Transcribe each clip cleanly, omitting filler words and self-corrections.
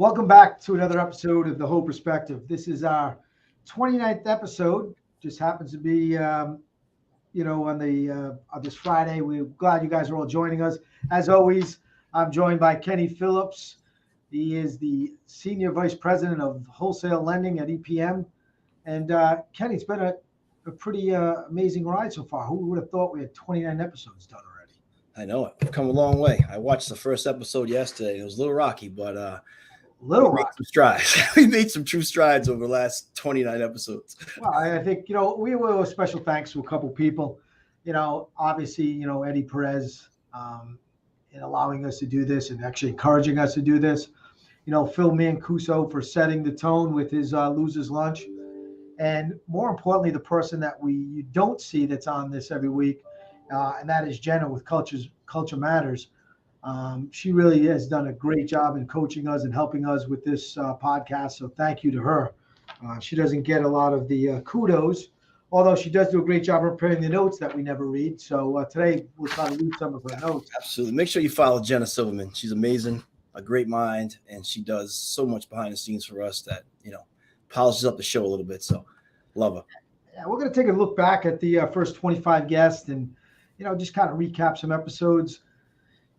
Welcome back to another episode of the Whole Perspective. This is our 29th episode. Just happens to be, on this Friday. We're glad you guys are all joining us. As always, I'm joined by Kenny Phillips. He is the Senior Vice President of Wholesale Lending at EPM. And Kenny, it's been a pretty amazing ride so far. Who would have thought we had 29 episodes done already? I know it. We've come a long way. I watched the first episode yesterday. It was a little rocky, but we made some strides. We made some true strides over the last 29 episodes. Well, I think, we owe a special thanks to a couple people. Obviously, Eddie Perez in allowing us to do this and actually encouraging us to do this. Phil Mancuso for setting the tone with his Loser's Lunch. And more importantly, the person that you don't see that's on this every week, and that is Jenna with Culture Matters. She really has done a great job in coaching us and helping us with this podcast. So thank you to her. She doesn't get a lot of the kudos, although she does do a great job of preparing the notes that we never read. So today we'll try to read some of her notes. Absolutely. Make sure you follow Jenna Silverman. She's amazing, a great mind, and she does so much behind the scenes for us that, polishes up the show a little bit. So love her. Yeah, we're going to take a look back at the first 25 guests and, just kind of recap some episodes.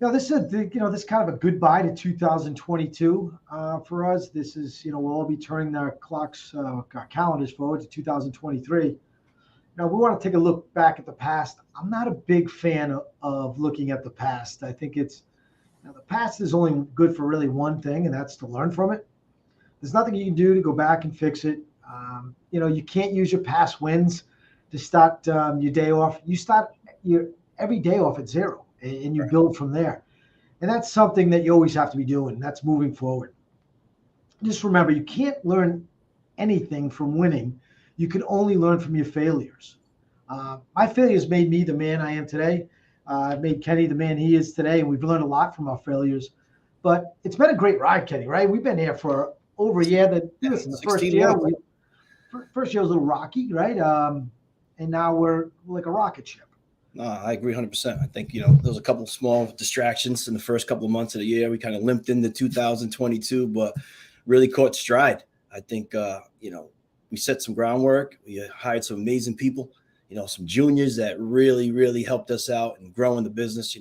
This is this kind of a goodbye to 2022 for us. This is, we'll all be turning our calendars forward to 2023. We want to take a look back at the past. I'm not a big fan of looking at the past. I think the past is only good for really one thing, and that's to learn from it. There's nothing you can do to go back and fix it. You can't use your past wins to start your day off. You start your every day off at zero. And you build from there. And that's something that you always have to be doing. That's moving forward. Just remember, you can't learn anything from winning. You can only learn from your failures. My failures made me the man I am today. Made Kenny the man he is today. And we've learned a lot from our failures. But it's been a great ride, Kenny, right? We've been here for over a year. Listen, the first year was a little rocky, right? And now we're like a rocket ship. No, I agree 100%. I think, there was a couple of small distractions in the first couple of months of the year. We kind of limped into 2022, but really caught stride. I think, we set some groundwork. We hired some amazing people, some juniors that really, really helped us out and growing the business,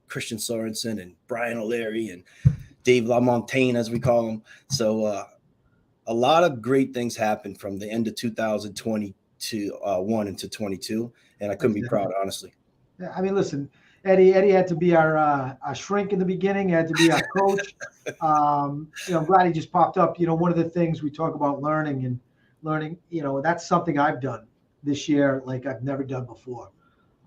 Christian Sorensen and Brian O'Leary and Dave LaMontagne, as we call him. So a lot of great things happened from the end of 2020 to 1 into 22. And I couldn't be proud, honestly. Yeah, I mean, listen, Eddie had to be our shrink in the beginning. He had to be our coach. I'm glad he just popped up. One of the things we talk about learning, that's something I've done this year like I've never done before.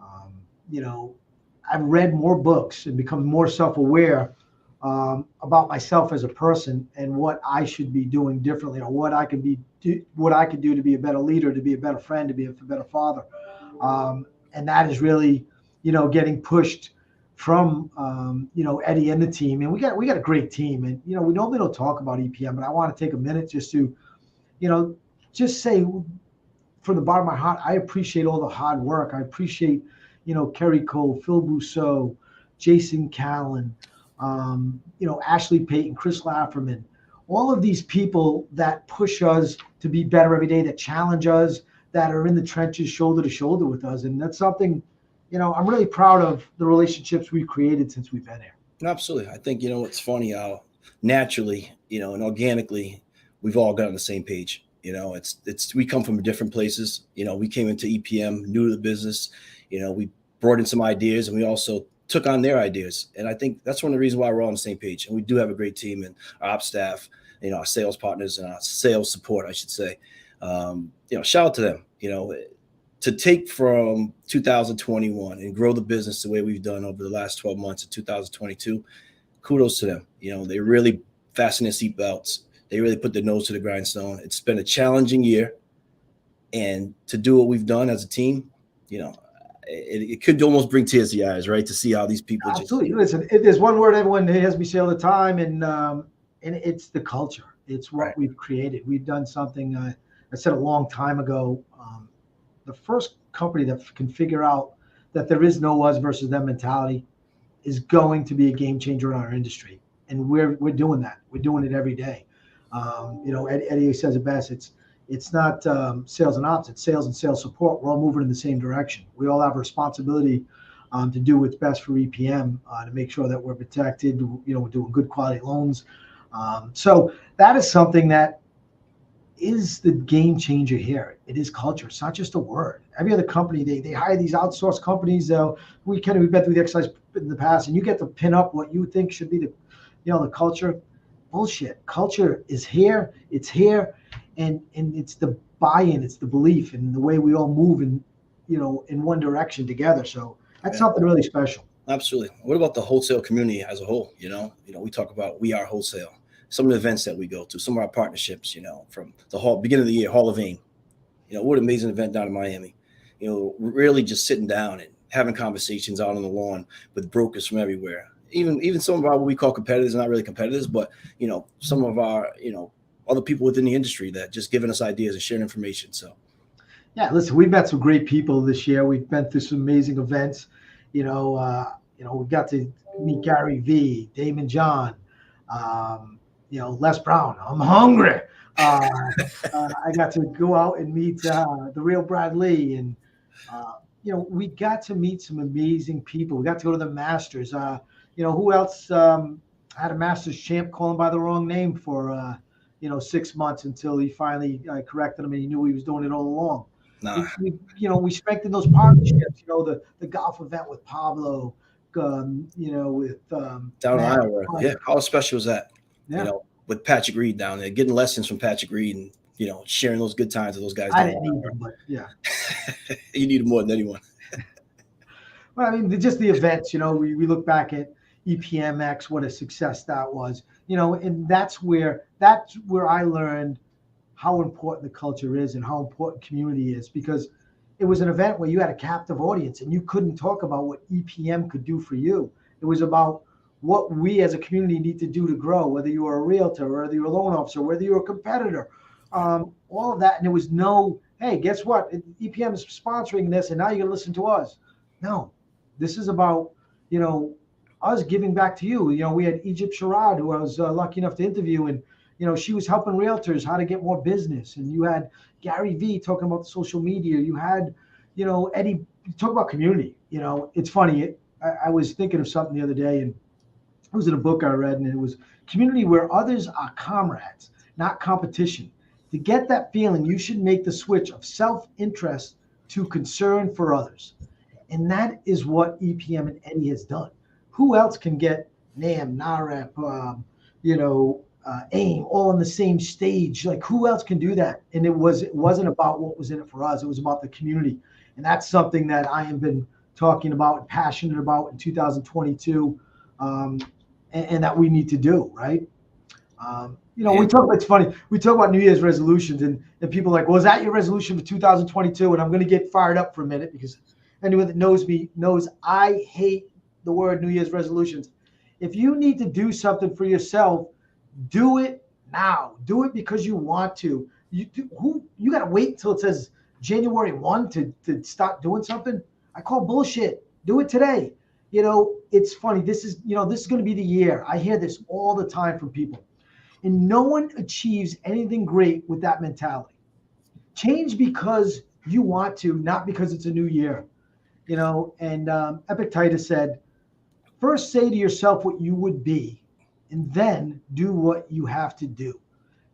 I've read more books and become more self-aware about myself as a person and what I should be doing differently, or what I could do to be a better leader, to be a better friend, to be a better father. And that is really, getting pushed from, Eddie and the team. And we got a great team. And, we normally don't talk about EPM, but I want to take a minute just to, just say from the bottom of my heart, I appreciate all the hard work. I appreciate, Kerry Cole, Phil Bousseau, Jason Callan, Ashley Payton, Chris Lafferman, all of these people that push us to be better every day, that challenge us, that are in the trenches shoulder to shoulder with us. And that's something, I'm really proud of the relationships we've created since we've been here. Absolutely. I think, it's funny how naturally, and organically, we've all got on the same page. We come from different places. We came into EPM, new to the business. We brought in some ideas, and we also took on their ideas. And I think that's one of the reasons why we're all on the same page. And we do have a great team and our ops staff, our sales partners and our sales support, I should say. Shout out to them, to take from 2021 and grow the business the way we've done over the last 12 months of 2022. Kudos to them. They really fasten their seatbelts. They really put their nose to the grindstone. It's been a challenging year. And to do what we've done as a team, it could almost bring tears to your eyes, right? To see how these people Absolutely. Listen, there's one word everyone has me say all the time, and it's the culture. It's what we've created. We've done something I said a long time ago. The first company that can figure out that there is no us versus them mentality is going to be a game changer in our industry. and we're doing that. We're doing it every day. Eddie says it best. It's not sales and ops. It's sales and sales support. We're all moving in the same direction. We all have a responsibility to do what's best for EPM to make sure that we're protected. We're doing good quality loans. So that is something that is the game changer here. It is culture. It's not just a word. Every other company, they hire these outsourced companies. We've been through the exercise in the past, and you get to pin up what you think should be the culture. Bullshit. Culture is here. It's here, and it's the buy-in. It's the belief, and the way we all move in one direction together. So that's something really special. Absolutely. What about the wholesale community as a whole? We talk about We Are Wholesale. Some of the events that we go to, some of our partnerships, from the beginning of the year, Hall of Fame. What an amazing event down in Miami. Really just sitting down and having conversations out on the lawn with brokers from everywhere. Even some of our what we call competitors, not really competitors, but some of our other people within the industry that just giving us ideas and sharing information. So yeah, listen, we've met some great people this year. We've been through some amazing events. We got to meet Gary V, Damon John, Les Brown. I'm hungry. I got to go out and meet the real Brad Lee, and we got to meet some amazing people. We got to go to the Masters. Who else had a Masters champ calling by the wrong name for 6 months until he finally corrected him, and he knew he was doing it all along. Nah. We strengthened those partnerships. The golf event with Pablo, with down in Iowa. Yeah, how special was that? Yeah. With Patrick Reed down there, getting lessons from Patrick Reed and sharing those good times with those guys. I didn't need them, but yeah. You need them more than anyone. Well, I mean, just the events. We look back at EPMX, what a success that was. And that's where I learned how important the culture is and how important community is, because it was an event where you had a captive audience and you couldn't talk about what EPM could do for you. It was about what we as a community need to do to grow, whether you were a realtor, whether you're a loan officer, whether you're a competitor, all of that. And there was no, hey, guess what? EPM is sponsoring this and now you're going to listen to us. No, this is about, us giving back to you. We had Egypt Sherrod, who I was lucky enough to interview, and she was helping realtors how to get more business. And you had Gary V talking about the social media. You had, Eddie talk about community. It's funny. I was thinking of something the other day, and it was in a book I read, and it was community where others are comrades, not competition. To get that feeling, you should make the switch of self-interest to concern for others. And that is what EPM and Eddie has done. Who else can get NAM, NAREP, AIM all on the same stage? Like, who else can do that? And it wasn't about what was in it for us. It was about the community. And that's something that I have been talking about and passionate about in 2022, and that we need to do, right? It's funny. We talk about New Year's resolutions, and people are like, well, is that your resolution for 2022? And I'm going to get fired up for a minute, because anyone that knows me knows I hate the word New Year's resolutions. If you need to do something for yourself, do it now. Do it because you want to. You got to wait until it says January 1 to start doing something? I call bullshit. Do it today. It's funny. This is going to be the year. I hear this all the time from people. And no one achieves anything great with that mentality. Change because you want to, not because it's a new year. And Epictetus said, first say to yourself what you would be, and then do what you have to do.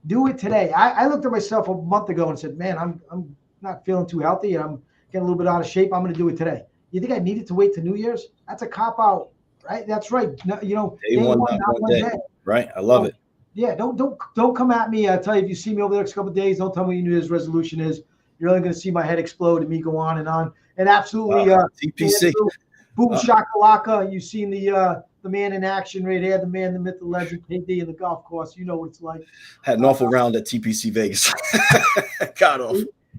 Do it today. I looked at myself a month ago and said, man, I'm not feeling too healthy, and I'm getting a little bit out of shape. I'm going to do it today. You think I needed to wait to New Year's? That's a cop-out, right? That's right. Day one, not one day. Right? I love it. Yeah, don't come at me. I tell you, if you see me over the next couple of days, don't tell me what your New Year's resolution is. You're only going to see my head explode and me go on. And absolutely, TPC. Boom shakalaka. You've seen the man in action right here, the man, the myth, the legend, KD in the golf course. You know what it's like. Had an awful round at TPC Vegas. Got off.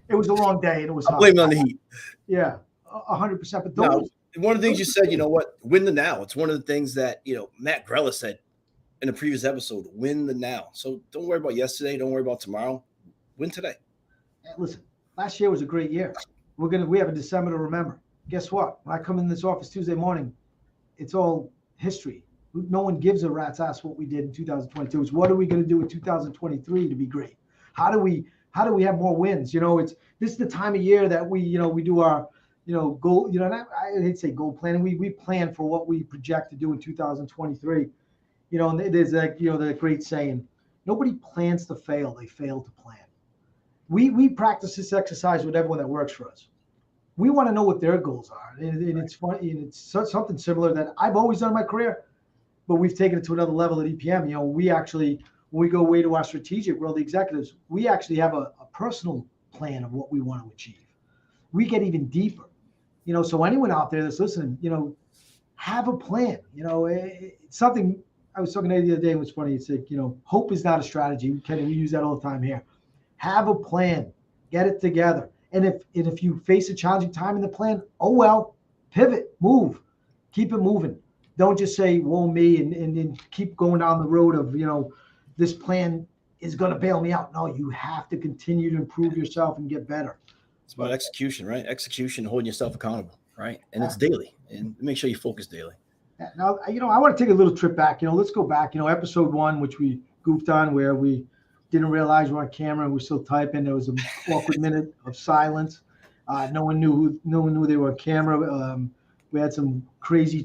It was a long day, and it was. I blame it on the heat. Yeah, 100%. But one of the things you said, win the now. It's one of the things that Matt Grella said in a previous episode. Win the now. So don't worry about yesterday. Don't worry about tomorrow. Win today. Yeah, listen, last year was a great year. We have a December to remember. Guess what? When I come in this office Tuesday morning, it's all history. No one gives a rat's ass what we did in 2022. It's what are we going to do in 2023 to be great? How do we have more wins? This is the time of year that we do our goal. I hate to say goal planning. We plan for what we project to do in 2023. And there's the great saying, nobody plans to fail, they fail to plan. We practice this exercise with everyone that works for us. We want to know what their goals are. And it's funny, and it's something similar that I've always done in my career, but we've taken it to another level at EPM. We actually, when we go way to our strategic world, the executives, we actually have a personal plan of what we want to achieve. We get even deeper. So anyone out there that's listening, have a plan. It's something I was talking to you the other day. It was funny. It's like, hope is not a strategy. Kenny, we use that all the time here. Have a plan, get it together. And if you face a challenging time in the plan, oh well, pivot, move, keep it moving. Don't just say, "Woe me," and keep going down the road of this plan is going to bail me out. No, you have to continue to improve yourself and get better. It's about execution, right? Execution, holding yourself accountable, right? And it's daily, and make sure you focus daily. Now, I want to take a little trip back. Let's go back. Episode 1, which we goofed on, where we didn't realize we're on camera and we're still typing. There was an awkward minute of silence. No one knew they were on camera. We had some crazy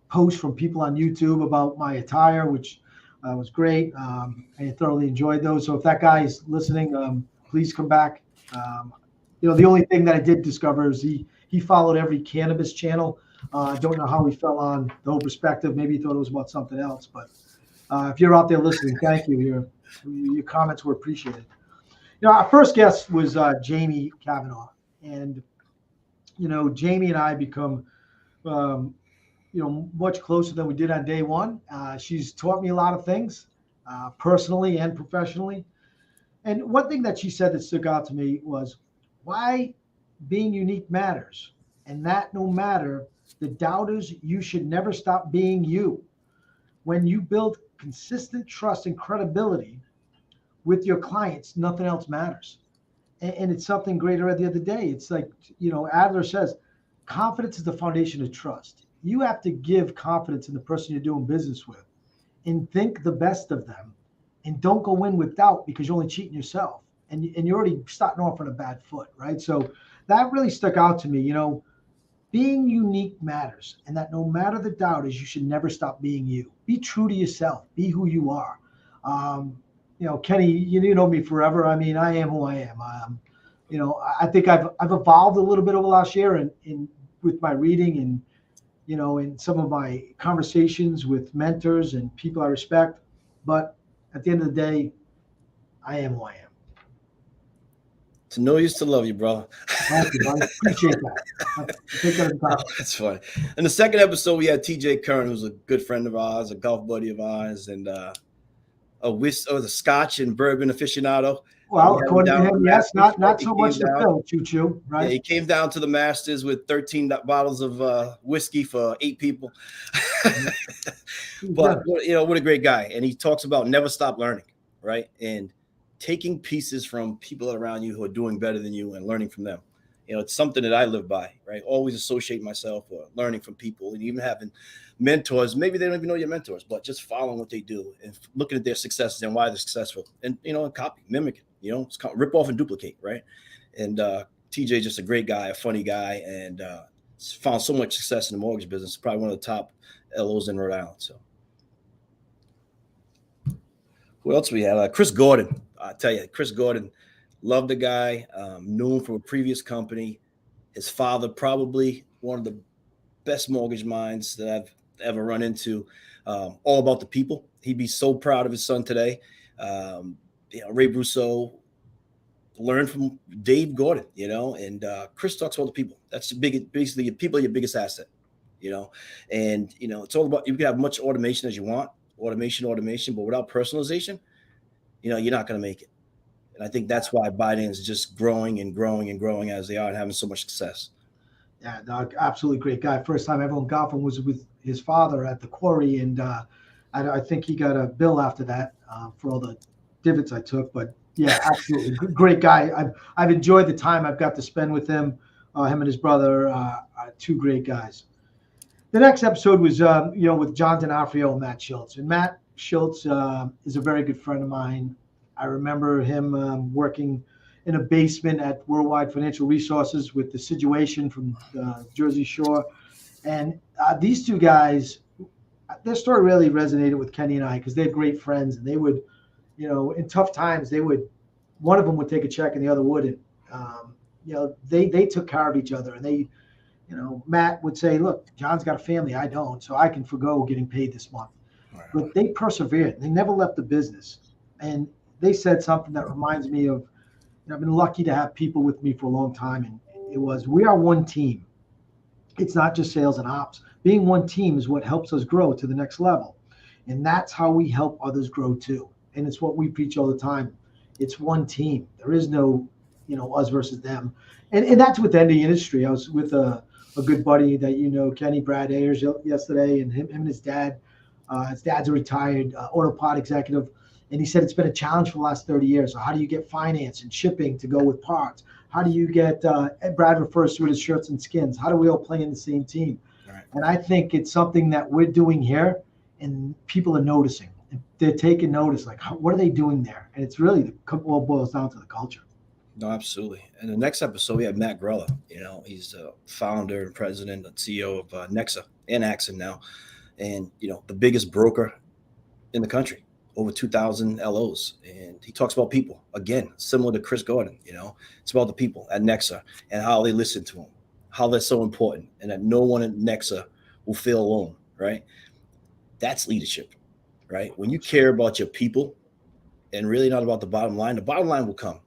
posts from people on YouTube about my attire, which was great. I thoroughly enjoyed those. So if that guy is listening, please come back. The only thing that I did discover is he followed every cannabis channel. I don't know how he fell on the Whole Perspective. Maybe he thought it was about something else. But if you're out there listening, thank you. Your comments were appreciated. Our first guest was Jamie Kavanaugh. And, Jamie and I become, much closer than we did on day one. She's taught me a lot of things, personally and professionally. And one thing that she said that stuck out to me was why being unique matters. And that no matter the doubters, you should never stop being you. When you build consistent trust and credibility with your clients, nothing else matters. And it's something greater at the other day. It's like, Adler says, confidence is the foundation of trust. You have to give confidence in the person you're doing business with and think the best of them. And don't go in with doubt because you're only cheating yourself. And you're already starting off on a bad foot, right? So that really stuck out to me. Being unique matters, and that no matter the doubters, you should never stop being you. Be true to yourself. Be who you are. Kenny, you know me forever. I mean, I am who I am. I think I've evolved a little bit over the last year in with my reading and in some of my conversations with mentors and people I respect. But at the end of the day, I am who I am. To know you is to love you, bro. Thank you, I appreciate that. That's funny. In the second episode, we had TJ Curran, who's a good friend of ours, a golf buddy of ours, and a Scotch and bourbon aficionado. Well, according to him, yes, not so much the Phil, choo-choo, right? Yeah, he came down to the Masters with 13 bottles of whiskey for 8 people. But, what a great guy. And he talks about never stop learning, right? And taking pieces from people around you who are doing better than you and learning from them. It's something that I live by, right? Always associate myself learning from people and even having mentors. Maybe they don't even know your mentors, but just following what they do and looking at their successes and why they're successful and, copy, mimic it, it's called rip off and duplicate, right? And TJ, just a great guy, a funny guy, and found so much success in the mortgage business. Probably one of the top LOs in Rhode Island. So what else we had? Chris Gordon. I tell you, Chris Gordon, loved the guy, knew him from a previous company. His father, probably one of the best mortgage minds that I've ever run into. All about the people. He'd be so proud of his son today. Ray Brousseau learned from Dave Gordon, and Chris talks about the people. That's basically people are your biggest asset, and it's all about, you can have much automation as you want, automation, but without personalization, you're not going to make it. And I think that's why Biden is just growing and growing and growing as they are and having so much success. Yeah, no, absolutely great guy. First time ever in golfing was with his father at the quarry, and I think he got a bill after that for all the divots I took. But yeah, absolutely great guy. I've enjoyed the time I've got to spend with him. Him and his brother are 2 great guys. The next episode was, with John D'Onofrio and Matt Schultz. And Matt Schultz is a very good friend of mine. I remember him working in a basement at Worldwide Financial Resources with the situation from the Jersey Shore. And these two guys, their story really resonated with Kenny and I because they're great friends. And they would, in tough times, one of them would take a check and the other wouldn't. They took care of each other. And they, Matt would say, look, John's got a family, I don't, so I can forgo getting paid this month. Right. But they persevered. They never left the business. And they said something that reminds me of, I've been lucky to have people with me for a long time. And it was, we are one team. It's not just sales and ops. Being one team is what helps us grow to the next level. And that's how we help others grow too. And it's what we preach all the time. It's one team. There is no, us versus them. And that's with any industry. I was with a good buddy that Kenny, Brad Ayers, yesterday, and him and his dad. His dad's a retired Autopod executive, and he said it's been a challenge for the last 30 years. So how do you get finance and shipping to go with parts? How do you get, Brad refers to it as shirts and skins. How do we all play in the same team? Right. And I think it's something that we're doing here, and people are noticing. They're taking notice, like, what are they doing there? And it's really, all boils down to the culture. No, absolutely. And the next episode, we have Matt Grella. He's the founder and president and CEO of Nexa and Axon now. And, the biggest broker in the country, over 2,000 LOs. And he talks about people, again, similar to Chris Gordon. It's about the people at Nexa and how they listen to him, how they're so important, and that no one at Nexa will feel alone, right? That's leadership, right? When you care about your people and really not about the bottom line will come.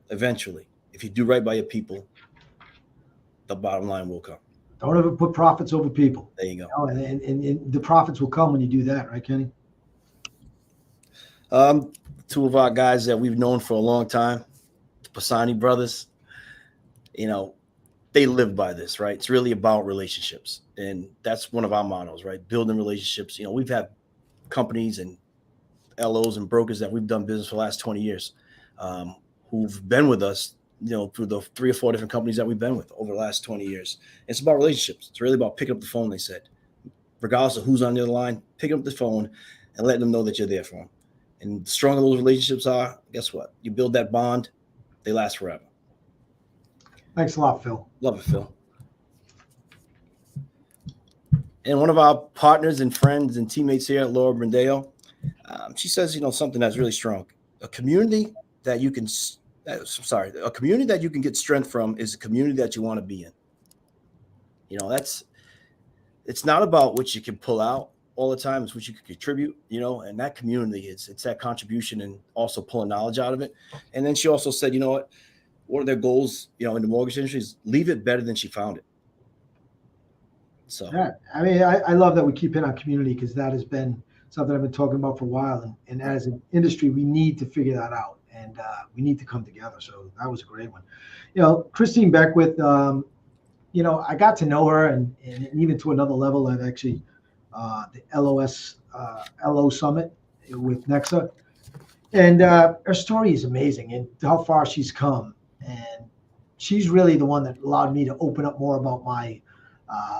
Eventually, if you do right by your people, the bottom line will come. Don't ever put profits over people. There you go. And the profits will come when you do that, right, Kenny? Two of our guys that we've known for a long time, the Pisani brothers, they live by this, right? It's really about relationships. And that's one of our mottos, right? Building relationships. We've had companies and LOs and brokers that we've done business for the last 20 years. Who've been with us, through the 3 or 4 different companies that we've been with over the last 20 years. It's about relationships. It's really about picking up the phone, they said. Regardless of who's on the other line, picking up the phone and letting them know that you're there for them. And the stronger those relationships are, guess what? You build that bond, they last forever. Thanks a lot, Phil. Love it, Phil. And one of our partners and friends and teammates here, Laura Brindeo, she says, something that's really strong. A community that you can get strength from is a community that you want to be in. It's not about what you can pull out all the time. It's what you can contribute, and that community it's that contribution and also pulling knowledge out of it. And then she also said, what are their goals, in the mortgage industry is leave it better than she found it. So, yeah, I love that we keep in our community because that has been something I've been talking about for a while. And as an industry, we need to figure that out. And we need to come together. So that was a great one. Christine Beckwith, I got to know her and even to another level at actually the LO Summit with Nexa. And her story is amazing and how far she's come. And she's really the one that allowed me to open up more about my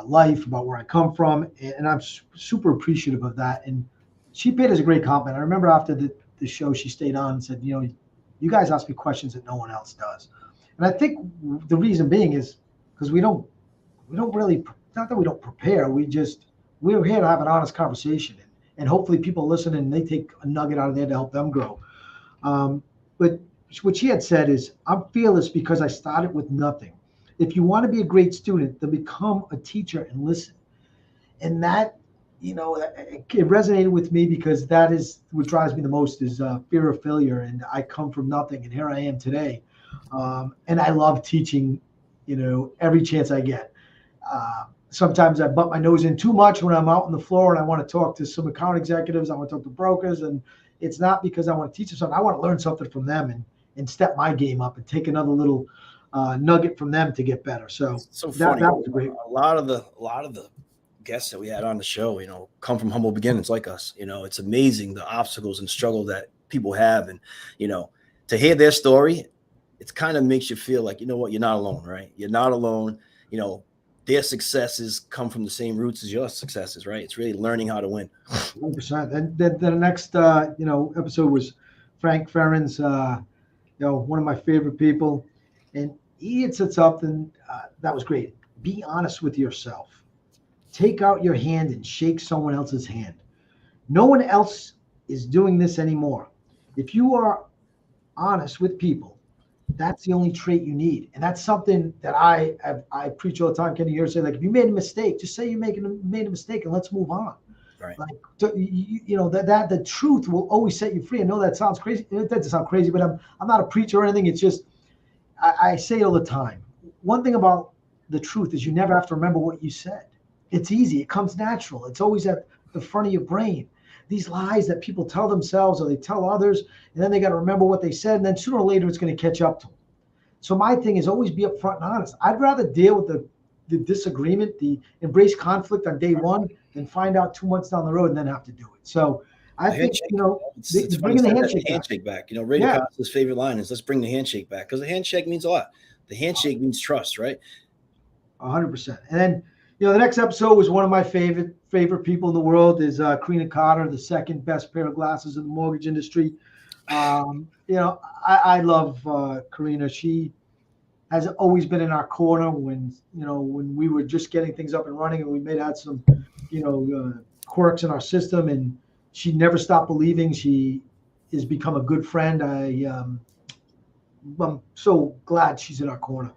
life, about where I come from. And I'm super appreciative of that. And she paid us a great compliment. I remember after the show, she stayed on and said, you guys ask me questions that no one else does. And I think the reason being is because we don't really, not that we don't prepare, we're here to have an honest conversation. And hopefully people listen and they take a nugget out of there to help them grow. But what she had said is, I'm fearless because I started with nothing. If you want to be a great student, then become a teacher and listen. And that, it resonated with me because that is what drives me the most is fear of failure. And I come from nothing, and here I am today. And I love teaching, every chance I get. Sometimes I butt my nose in too much when I'm out on the floor and I want to talk to some account executives. I want to talk to brokers, and it's not because I want to teach them something. I want to learn something from them and step my game up and take another little nugget from them to get better. So funny. That was great. A lot of the guests that we had on the show, come from humble beginnings like us. It's amazing the obstacles and struggle that people have, and to hear their story, it kind of makes you feel like, what, you're not alone, right? You're not alone. their successes come from the same roots as your successes, right? It's really learning how to win. 100%. And then the next, episode was Frank Ferentz, one of my favorite people. And he had said something that was great. Be honest with yourself. Take out your hand and shake someone else's hand. No one else is doing this anymore. If you are honest with people, that's the only trait you need. And that's something that I preach all the time. Kenny, you hear say, like, if you made a mistake, just say you made a mistake and let's move on. Right. Like, that the truth will always set you free. I know that sounds crazy. It doesn't sound crazy, but I'm not a preacher or anything. It's just, I say it all the time. One thing about the truth is you never have to remember what you said. It's easy. It comes natural. It's always at the front of your brain. These lies that people tell themselves or they tell others, and then they got to remember what they said, and then sooner or later it's going to catch up to them. So my thing is always be upfront and honest. I'd rather deal with the disagreement, the embrace conflict on day one, than find out 2 months down the road and then have to do it. So I think, it's bringing the handshake back. Ray DeCosta's favorite line is, let's bring the handshake back, because the handshake means a lot. The handshake means trust, right? 100%. And then, the next episode was one of my favorite people in the world is Karina Carter, the second best pair of glasses in the mortgage industry. I love Karina. She has always been in our corner when we were just getting things up and running, and we may have had some, quirks in our system, and she never stopped believing. She has become a good friend. I'm so glad she's in our corner.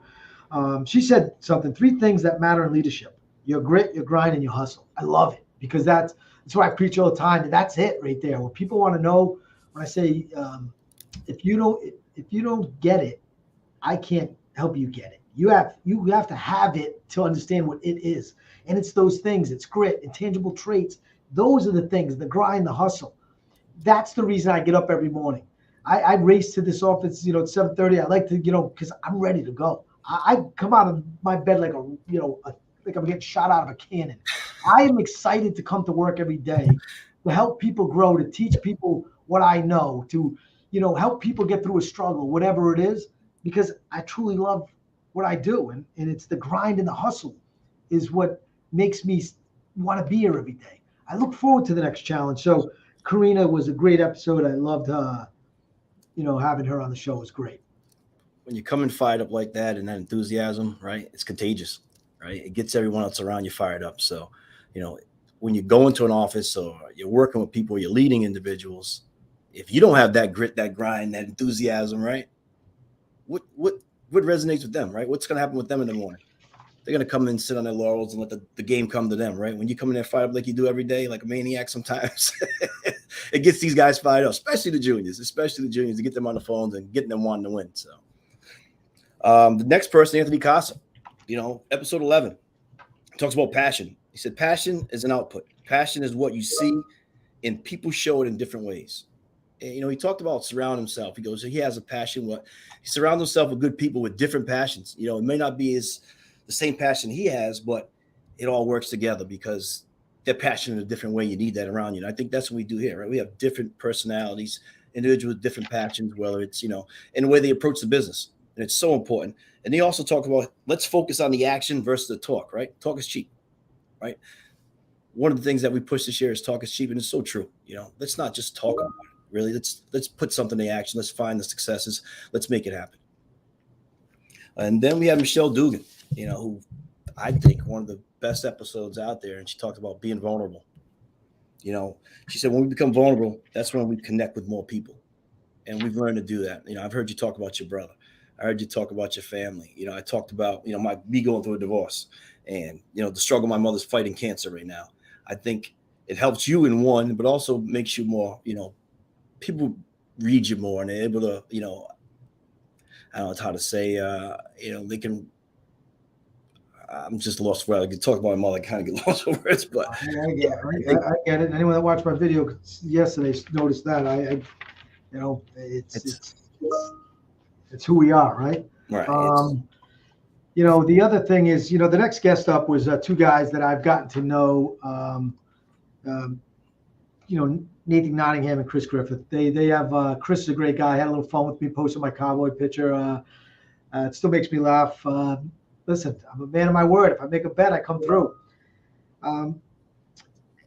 She said something, 3 things that matter in leadership: your grit, your grind, and your hustle. I love it, because that's what I preach all the time. And that's it right there. What people want to know when I say, if you don't get it, I can't help you get it. You have to have it to understand what it is. And it's those things. It's grit, intangible traits. Those are the things, the grind, the hustle. That's the reason I get up every morning. I race to this office, at 7:30. I like to, because I'm ready to go. I come out of my bed like like I'm getting shot out of a cannon. I am excited to come to work every day, to help people grow, to teach people what I know, to, help people get through a struggle, whatever it is, because I truly love what I do. And it's the grind and the hustle is what makes me want to be here every day. I look forward to the next challenge. So Karina was a great episode. I loved, having her on the show. It was great. When you come in fired up like that, and that enthusiasm, right, it's contagious, right? It gets everyone else around you fired up. So, when you go into an office or you're working with people, you're leading individuals, if you don't have that grit, that grind, that enthusiasm, right, what resonates with them, right? What's going to happen with them in the morning? They're going to come in, sit on their laurels, and let the game come to them, right? When you come in there fired up like you do every day, like a maniac sometimes, it gets these guys fired up, especially the juniors, to get them on the phones and getting them wanting to win. So the next person, Anthony Casa, episode 11, talks about passion. He said, passion is an output. Passion is what you see, and people show it in different ways. And, he talked about surround himself. He goes, he has a passion. He surrounds himself with good people with different passions. It may not be the same passion he has, but it all works together because they're passionate in a different way. You need that around you. And I think that's what we do here, right? We have different personalities, individuals with different passions, whether it's, in the way they approach the business. And it's so important. And they also talk about, let's focus on the action versus the talk, right? Talk is cheap, right? One of the things that we push this year is talk is cheap. And it's so true. Let's not just talk about it. Really, let's put something in action. Let's find the successes. Let's make it happen. And then we have Michelle Dugan, who I think one of the best episodes out there. And she talked about being vulnerable. She said, when we become vulnerable, that's when we connect with more people. And we've learned to do that. I've heard you talk about your brother. I heard you talk about your family. I talked about, me going through a divorce and, the struggle my mother's fighting cancer right now. I think it helps you in one, but also makes you more, people read you more and they're able to, I don't know how to say, they can, I'm just lost for words. I could talk about my mother, kind of get lost for words, but I get it. Anyone that watched my video yesterday noticed that it's who we are, right? Right. The other thing is, the next guest up was 2 guys that I've gotten to know, Nathan Nottingham and Chris Griffith. They have, Chris is a great guy. I had a little fun with me, posted my cowboy picture. It still makes me laugh. listen, I'm a man of my word. If I make a bet, I come through.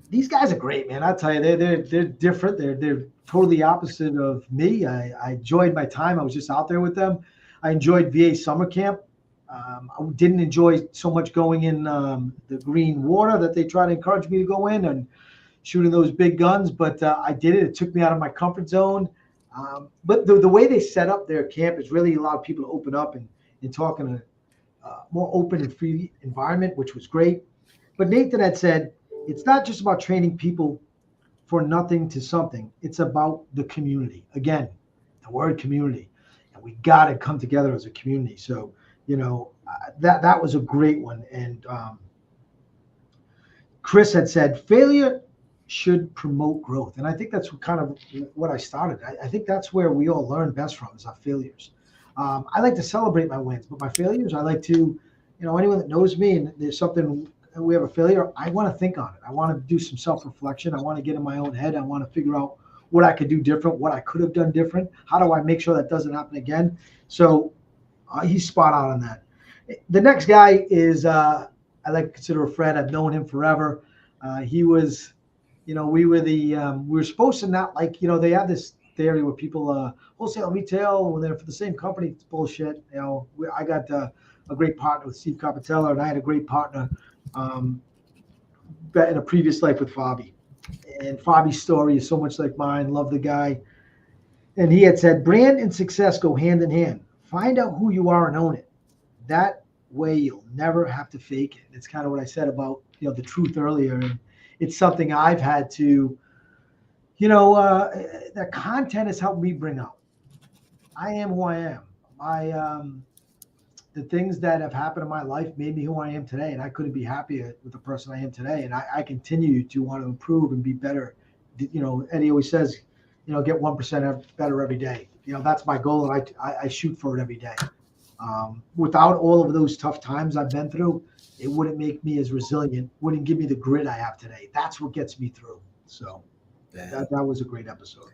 These guys are great, man. I'll tell you, they're different. They're totally opposite of me. I enjoyed my time. I was just out there with them. I enjoyed VA summer camp. I didn't enjoy so much going in the green water that they try to encourage me to go in and shooting those big guns, but I did it. It took me out of my comfort zone. But the way they set up their camp is really allowed people to open up and talk in a more open and free environment, which was great. But Nathan had said, it's not just about training people for nothing to something. It's about the community. Again, the word community. And we got to come together as a community. So, that was a great one. And Chris had said, failure should promote growth. And I think that's kind of what I started. I think that's where we all learn best from is our failures. I like to celebrate my wins, but my failures, I like to, anyone that knows me and there's something, we have a failure, I want to think on it. I want to do some self-reflection. I want to get in my own head. I want to figure out what I could do different, what I could have done different. How do I make sure that doesn't happen again? So he's spot on that. The next guy is, I like to consider a friend. I've known him forever. He was, we were supposed to not like, they have this theory where people wholesale retail when they're for the same company. It's bullshit. I got a great partner with Steve Carpatella, and I had a great partner in a previous life with Fabi. And Fabi's story is so much like mine. Love the guy. And he had said, brand and success go hand in hand. Find out who you are and own it. That way you'll never have to fake it. It's kind of what I said about, the truth earlier. And it's something I've had to, that content has helped me bring out. I am who I am. The things that have happened in my life made me who I am today. And I couldn't be happier with the person I am today. And I continue to want to improve and be better. Eddie always says, get 1% better every day. That's my goal. And I shoot for it every day. Without all of those tough times I've been through, it wouldn't make me as resilient, wouldn't give me the grit I have today. That's what gets me through. So that was a great episode.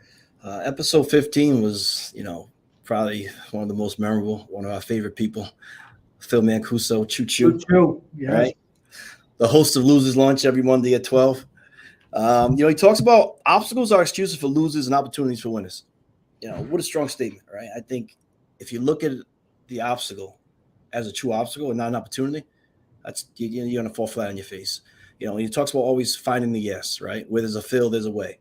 Episode 15 was, probably one of the most memorable, one of our favorite people, Phil Mancuso, Choo Choo. Choo, yes. Right? The host of Losers Lunch every Monday at 12. He talks about obstacles are excuses for losers and opportunities for winners. What a strong statement, right? I think if you look at the obstacle as a true obstacle and not an opportunity, that's you're going to fall flat on your face. He talks about always finding the yes, right? Where there's a Phil, there's a way.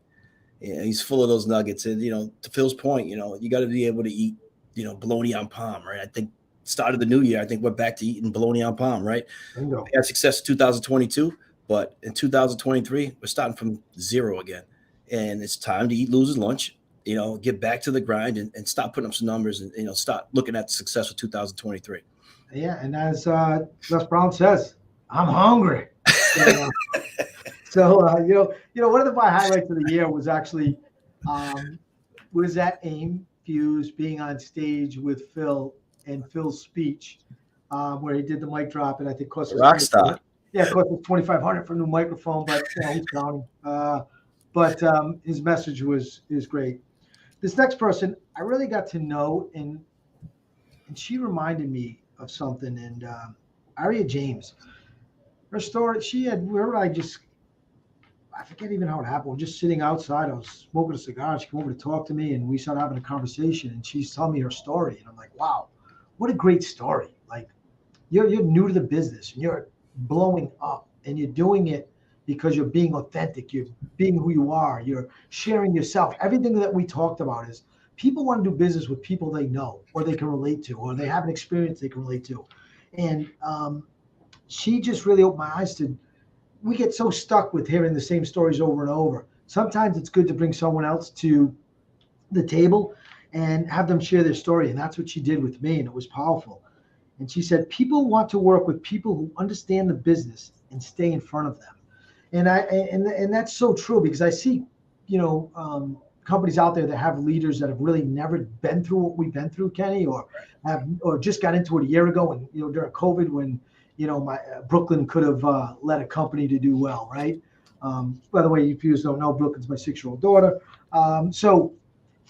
He's full of those nuggets. And, to Phil's point, you got to be able to eat, bologna on palm, right? I think start of the new year, I think we're back to eating bologna on palm, right? We had success in 2022, but in 2023, we're starting from zero again. And it's time to eat losers lunch, get back to the grind and stop putting up some numbers and, start looking at the success of 2023. Yeah. And as Les Brown says, I'm hungry. So, one of my highlights of the year was actually was at AIM Fuse being on stage with Phil and Phil's speech where he did the mic drop, and I think cost us Rockstar. Yeah, it cost us $2,500 for a new microphone, but he's counting. But his message is great. This next person I really got to know, and she reminded me of something. And Aria James, her story, I forget even how it happened. We're just sitting outside. I was smoking a cigar. She came over to talk to me, and we started having a conversation. And she's telling me her story, and I'm like, "Wow, what a great story! Like, you're new to the business, and you're blowing up, and you're doing it because you're being authentic. You're being who you are. You're sharing yourself. Everything that we talked about is people want to do business with people they know, or they can relate to, or they have an experience they can relate to." And she just really opened my eyes to. We get so stuck with hearing the same stories over and over. Sometimes it's good to bring someone else to the table and have them share their story. And that's what she did with me. And it was powerful. And she said, people want to work with people who understand the business and stay in front of them. And that's so true, because I see, companies out there that have leaders that have really never been through what we've been through, Kenny, or just got into it a year ago. And, during COVID, when, Brooklyn could have led a company to do well, right? By the way, if you don't know, Brooklyn's my 6-year-old daughter. So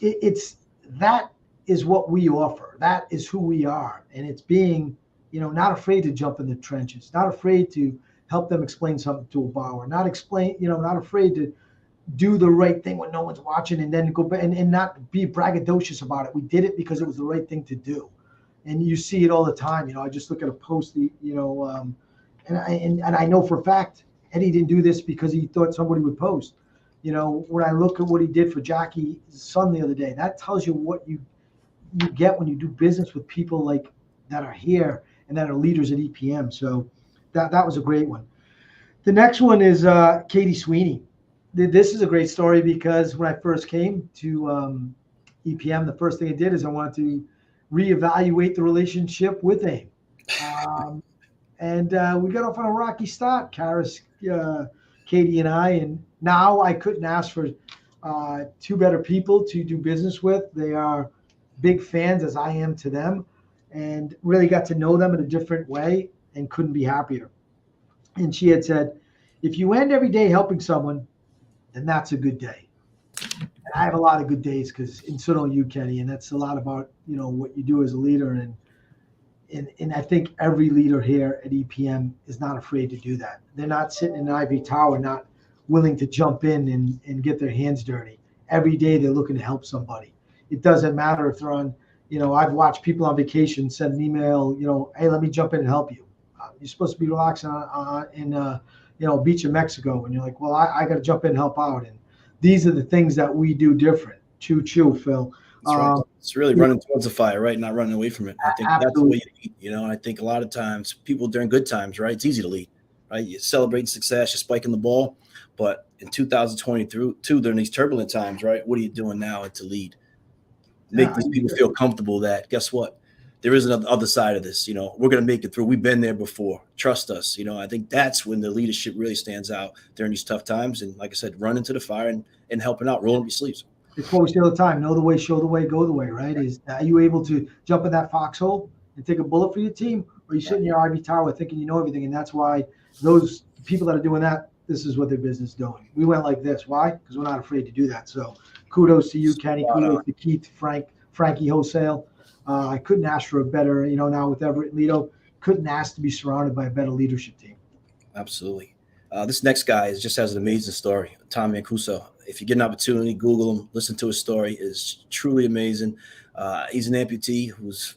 that is what we offer. That is who we are. And it's being not afraid to jump in the trenches, not afraid to help them explain something to a borrower, not afraid to do the right thing when no one's watching, and then go back and not be braggadocious about it. We did it because it was the right thing to do. And you see it all the time. I just look at a post, and I know for a fact Eddie didn't do this because he thought somebody would post. When I look at what he did for Jackie's son the other day, that tells you what you get when you do business with people like that are here and that are leaders at EPM. So that was a great one. The next one is Katie Sweeney. This is a great story because when I first came to EPM, the first thing I did is I wanted to reevaluate the relationship with AIM. And we got off on a rocky start, Karis, Katie, and I. And now I couldn't ask for two better people to do business with. They are big fans, as I am to them, and really got to know them in a different way and couldn't be happier. And she had said, if you end every day helping someone, then that's a good day. And I have a lot of good days and so don't you, Kenny. And that's a lot about, what you do as a leader. And I think every leader here at EPM is not afraid to do that. They're not sitting in an ivory tower, not willing to jump in and get their hands dirty. Every day they're looking to help somebody. It doesn't matter if they're on, I've watched people on vacation send an email, hey, let me jump in and help you. You're supposed to be relaxing in beach in Mexico. And you're like, well, I got to jump in and help out. And these are the things that we do different. Choo, Phil. That's right. It's really running towards the fire, right? Not running away from it. I think that's the way you lead, and I think a lot of times people during good times, right? It's easy to lead, right? You're celebrating success, you're spiking the ball. But in 2022, during these turbulent times, right? What are you doing now to lead? Make these people feel comfortable that, guess what? There is another other side of this. We're going to make it through. We've been there before. Trust us. I think that's when the leadership really stands out during these tough times. And like I said, run into the fire and helping out, rolling up your sleeves. It's what we say all the time. Know the way, show the way, go the way, right? Are you able to jump in that foxhole and take a bullet for your team? Or are you sitting in your ivory tower thinking you know everything? And that's why those people that are doing that, this is what their business is doing. We went like this. Why? Because we're not afraid to do that. So kudos to you, Kenny. Kudos to Keith, Frankie Wholesale. I couldn't ask for a better, now with Everett and Lido, couldn't ask to be surrounded by a better leadership team. Absolutely. This next guy just has an amazing story, Tom Mancuso. If you get an opportunity, Google him, listen to his story. It's truly amazing. He's an amputee who's,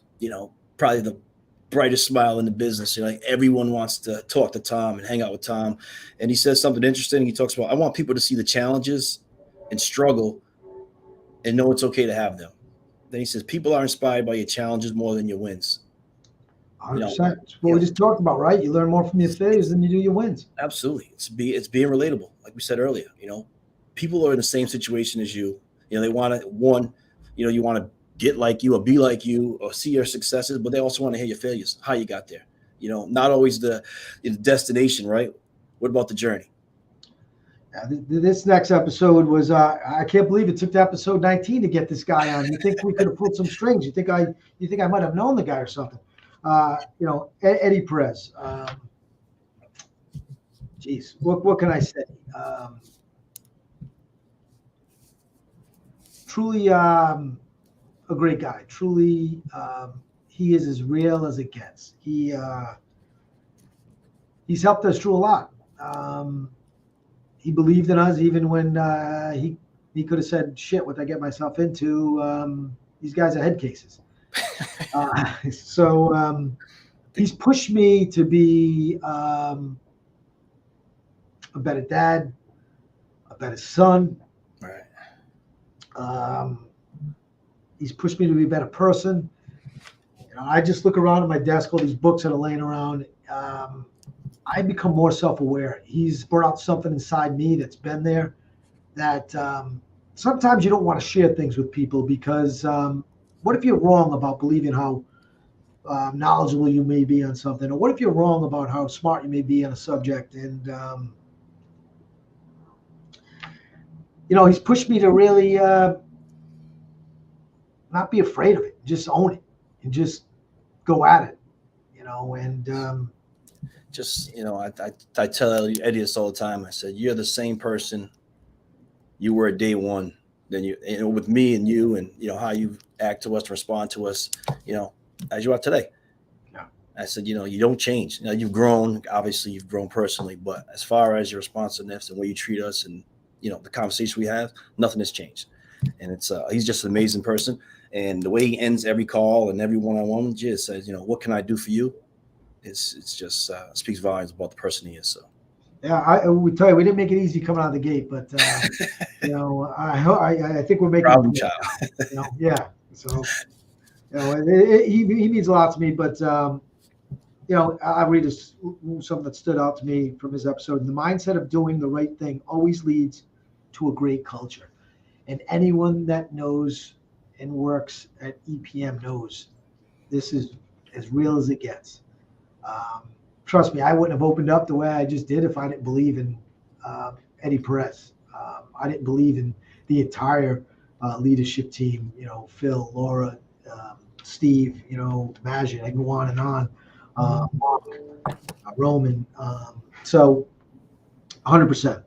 probably the brightest smile in the business. Everyone wants to talk to Tom and hang out with Tom. And he says something interesting. He talks about, I want people to see the challenges and struggle and know it's okay to have them. Then he says, people are inspired by your challenges more than your wins. 100%. What we just talked about, right? You learn more from your failures than you do your wins. Absolutely. It's being relatable. Like we said earlier, people are in the same situation as you. They want to, you want to get like you or be like you or see your successes, but they also want to hear your failures, how you got there. Not always the destination, right? What about the journey? This next episode was, I can't believe it took to episode 19 to get this guy on. You think we could have pulled some strings? You think I might have known the guy or something? Eddie Perez. Geez, what can I say? Truly a great guy. Truly, he is as real as it gets. He's helped us through a lot. He believed in us even when he could have said, shit, what I get myself into. These guys are head cases. So he's pushed me to be a better dad, a better son. Right. He's pushed me to be a better person. I just look around at my desk, all these books that are laying around. I become more self-aware. He's brought out something inside me that's been there that sometimes you don't want to share things with people because what if you're wrong about believing how knowledgeable you may be on something? Or what if you're wrong about how smart you may be on a subject? And, he's pushed me to really not be afraid of it. Just own it and just go at it, and I tell Eddie this all the time. I said, you're the same person you were at day one. Then with me and you and, how you act to us, respond to us, as you are today. Yeah. I said, you don't change. You've grown. Obviously, you've grown personally, but as far as your responsiveness and the way you treat us, and the conversation we have, nothing has changed. And he's just an amazing person. And the way he ends every call and every one-on-one just says, what can I do for you? It's just speaks volumes about the person he is. So. Yeah, we tell you, we didn't make it easy coming out of the gate, but I think we're making problem child. Yeah. So, he means a lot to me. But I'll read something that stood out to me from his episode. The mindset of doing the right thing always leads to a great culture, and anyone that knows and works at EPM knows this is as real as it gets. Trust me, I wouldn't have opened up the way I just did if I didn't believe in Eddie Perez. I didn't believe in the entire leadership team, Phil, Laura, Steve, Majid, I can go on and on, Mark, Roman. So 100%.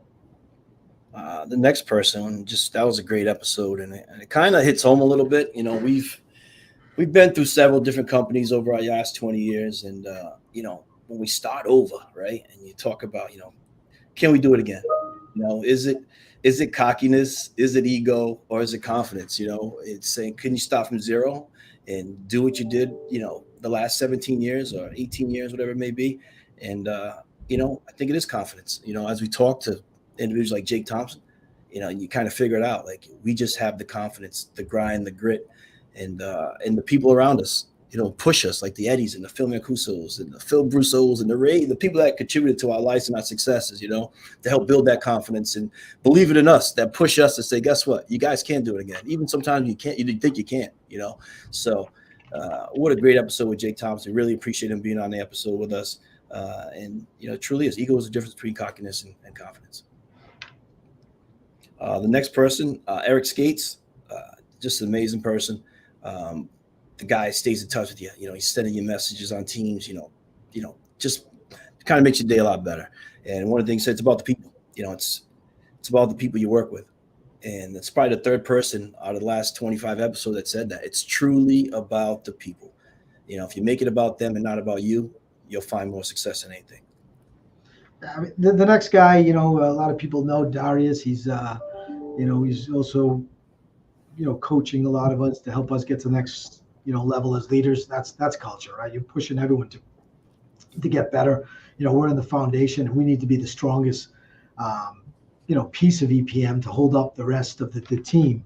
The next person, that was a great episode. And it kind of hits home a little bit. We've been through several different companies over our last 20 years. And, when we start over, right, and you talk about, can we do it again? Is it cockiness? Is it ego? Or is it confidence? It's saying, can you start from zero and do what you did, the last 17 years or 18 years, whatever it may be. And, I think it is confidence. As we talk to individuals like Jake Thompson, you kind of figure it out. Like, we just have the confidence, the grind, the grit, and the people around us, push us, like the Eddies and the Phil Mancusos and the Phil Brussos and the people that contributed to our lives and our successes, to help build that confidence and believe it in us, that push us to say, guess what? You guys can do it again. Even sometimes you can't, you think you can't, So what a great episode with Jake Thompson. Really appreciate him being on the episode with us. And, it truly is. Ego is the difference between cockiness and confidence. The next person, Eric Skates, just an amazing person. The guy stays in touch with you. He's sending you messages on Teams, just kind of makes your day a lot better. And one of the things he said, it's about the people, it's about the people you work with. And it's probably the third person out of the last 25 episodes that said that. It's truly about the people. If you make it about them and not about you, you'll find more success in anything. I mean, the next guy, a lot of people know Darius. He's, he's also, coaching a lot of us to help us get to the next, level as leaders. That's culture, right? You're pushing everyone to get better. We're in the foundation, and we need to be the strongest, piece of EPM to hold up the rest of the team.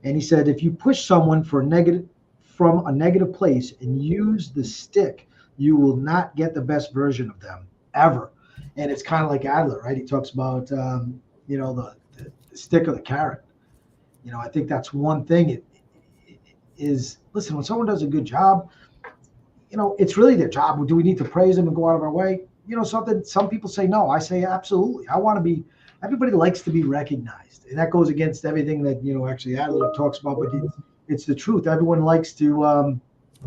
And he said, if you push someone from a negative place and use the stick, you will not get the best version of them ever. And it's kind of like Adler, right? He talks about, the stick or the carrot. I think that's one thing. It is, listen, when someone does a good job, it's really their job. Do we need to praise them and go out of our way? Some people say no. I say absolutely. Everybody likes to be recognized. And that goes against everything that, actually Adler talks about, but it's the truth. Everyone likes to,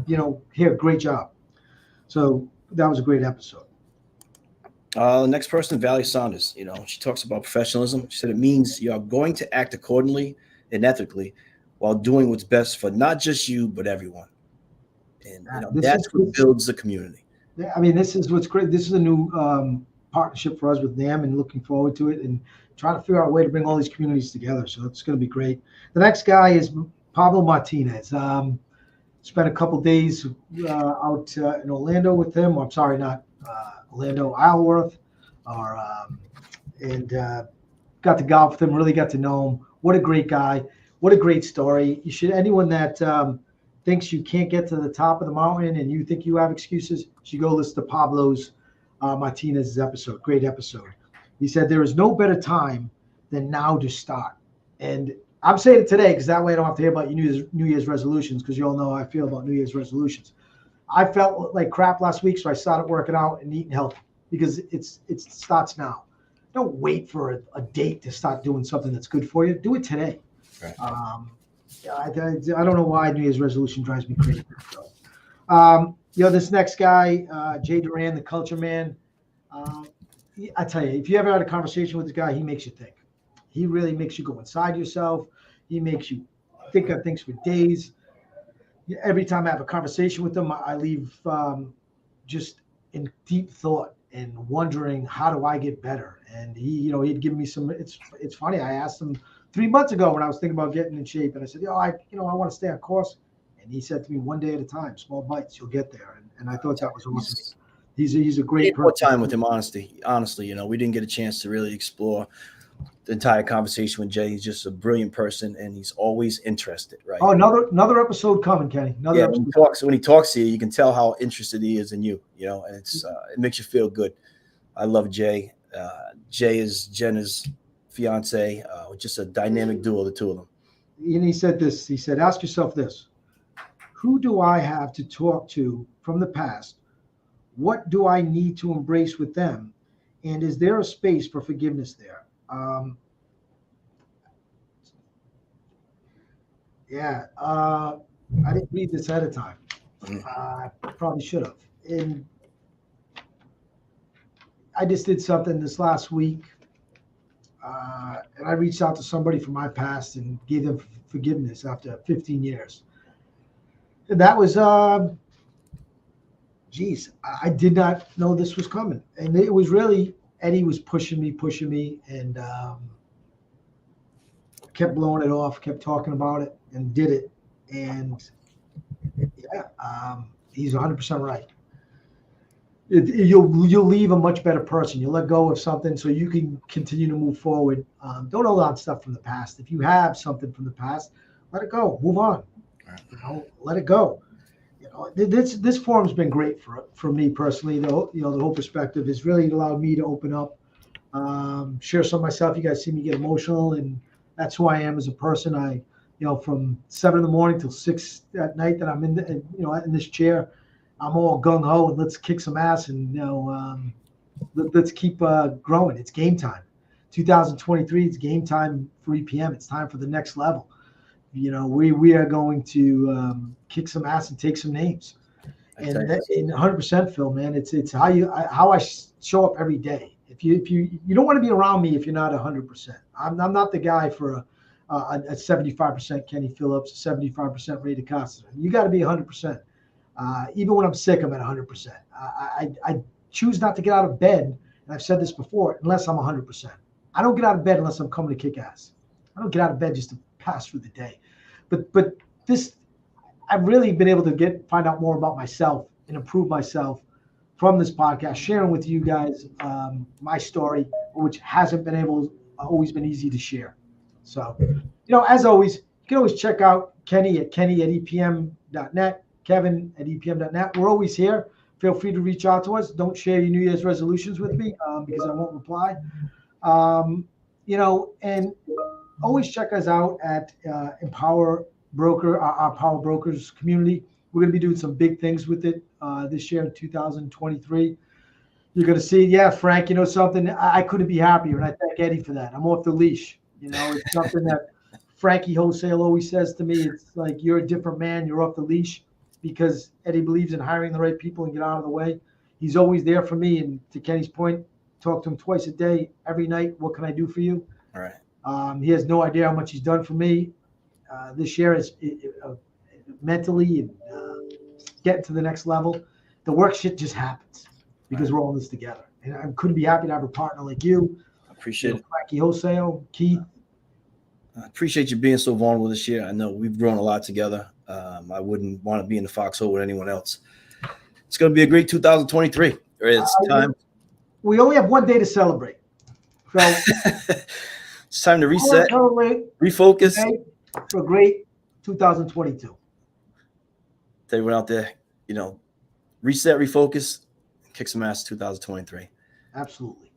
hear great job. So that was a great episode. The next person, Valerie Saunders, she talks about professionalism. She said it means you are going to act accordingly and ethically while doing what's best for not just you, but everyone. And that's what builds the community. Yeah, I mean, this is what's great. This is a new partnership for us with NAM, and looking forward to it and trying to figure out a way to bring all these communities together. So it's going to be great. The next guy is Pablo Martinez. Spent a couple days out in Orlando with him. I'm sorry, not Orlando, Isleworth, and got to golf with him, really got to know him. What a great guy. What a great story. Anyone that thinks you can't get to the top of the mountain and you think you have excuses, you should go listen to Pablo's Martinez's episode. Great episode. He said, there is no better time than now to start. And I'm saying it today because that way I don't have to hear about your New Year's resolutions, because you all know how I feel about New Year's resolutions. I felt like crap last week, so I started working out and eating healthy because it starts now. Don't wait for a date to start doing something that's good for you. Do it today. Right. I don't know why New Year's resolution drives me crazy. So, this next guy, Jay Duran, the culture man. I tell you, if you ever had a conversation with this guy, he makes you think. He really makes you go inside yourself. He makes you think of things for days. Every time I have a conversation with him, I leave just in deep thought and wondering, how do I get better? And he'd give me some. It's funny. I asked him 3 months ago when I was thinking about getting in shape, and I said, I want to stay on course. And he said to me, one day at a time, small bites, you'll get there. And I thought that was awesome. He's a great person. More time with him, honestly, we didn't get a chance to really explore the entire conversation with Jay. He's just a brilliant person, and he's always interested, right? Oh, another episode coming, Kenny. When he talks to you, you can tell how interested he is in you, and it's it makes you feel good. I love Jay. Jay is Jenna's fiance, just a dynamic duo, the two of them. And he said this. He said, ask yourself this: who do I have to talk to from the past? What do I need to embrace with them? And is there a space for forgiveness there? I didn't read this ahead of time. I probably should have. And I just did something this last week. And I reached out to somebody from my past and gave them forgiveness after 15 years. And that was, I did not know this was coming. And it was really, Eddie was pushing me, and kept blowing it off, kept talking about it, and did it. And he's 100% right. You'll leave a much better person. You'll let go of something so you can continue to move forward. Don't hold on to stuff from the past. If you have something from the past, let it go. Move on. Let it go. This forum's been great for me personally. The Whole Perspective has really allowed me to open up, share some of myself. You guys see me get emotional, and that's who I am as a person. I, from 7 a.m. till 6 at night that I'm in this chair, I'm all gung ho and let's kick some ass and let's keep growing. It's game time. 2023. It's game time for EPM. It's time for the next level. We are going to kick some ass and take some names. And 100%, Phil, man, it's how I show up every day. If you don't want to be around me if you're not 100%. I'm not the guy for a 75% Kenny Phillips, 75% Ray DeCosta. You got to be 100%. Even when I'm sick, I'm at 100%. I choose not to get out of bed, and I've said this before, unless I'm 100%. I don't get out of bed unless I'm coming to kick ass. I don't get out of bed just to pass through the day. But this, I've really been able to find out more about myself and improve myself from this podcast, sharing with you guys my story, which hasn't been always been easy to share. So, as always, you can always check out Kenny at epm.net, Kevin at epm.net. We're always here. Feel free to reach out to us. Don't share your New Year's resolutions with me because I won't reply. And always check us out at Empower Broker, our Power Brokers community. We're going to be doing some big things with it this year in 2023. You're going to see, Frank, something, I couldn't be happier, and I thank Eddie for that. I'm off the leash. It's something that Frankie Wholesale always says to me. It's like, you're a different man. You're off the leash, because Eddie believes in hiring the right people and get out of the way. He's always there for me. And to Kenny's point, talk to him twice a day, every night. What can I do for you? All right. He has no idea how much he's done for me. This year is mentally and getting to the next level. The work shit just happens because we're all in this together. And I couldn't be happy to have a partner like you. I appreciate it. Frankie Wholesale, Keith. I appreciate you being so vulnerable this year. I know we've grown a lot together. I wouldn't want to be in the foxhole with anyone else. It's going to be a great 2023. It's time. We only have one day to celebrate. So it's time to reset, refocus. For a great 2022. To everyone out there, reset, refocus, kick some ass 2023. Absolutely.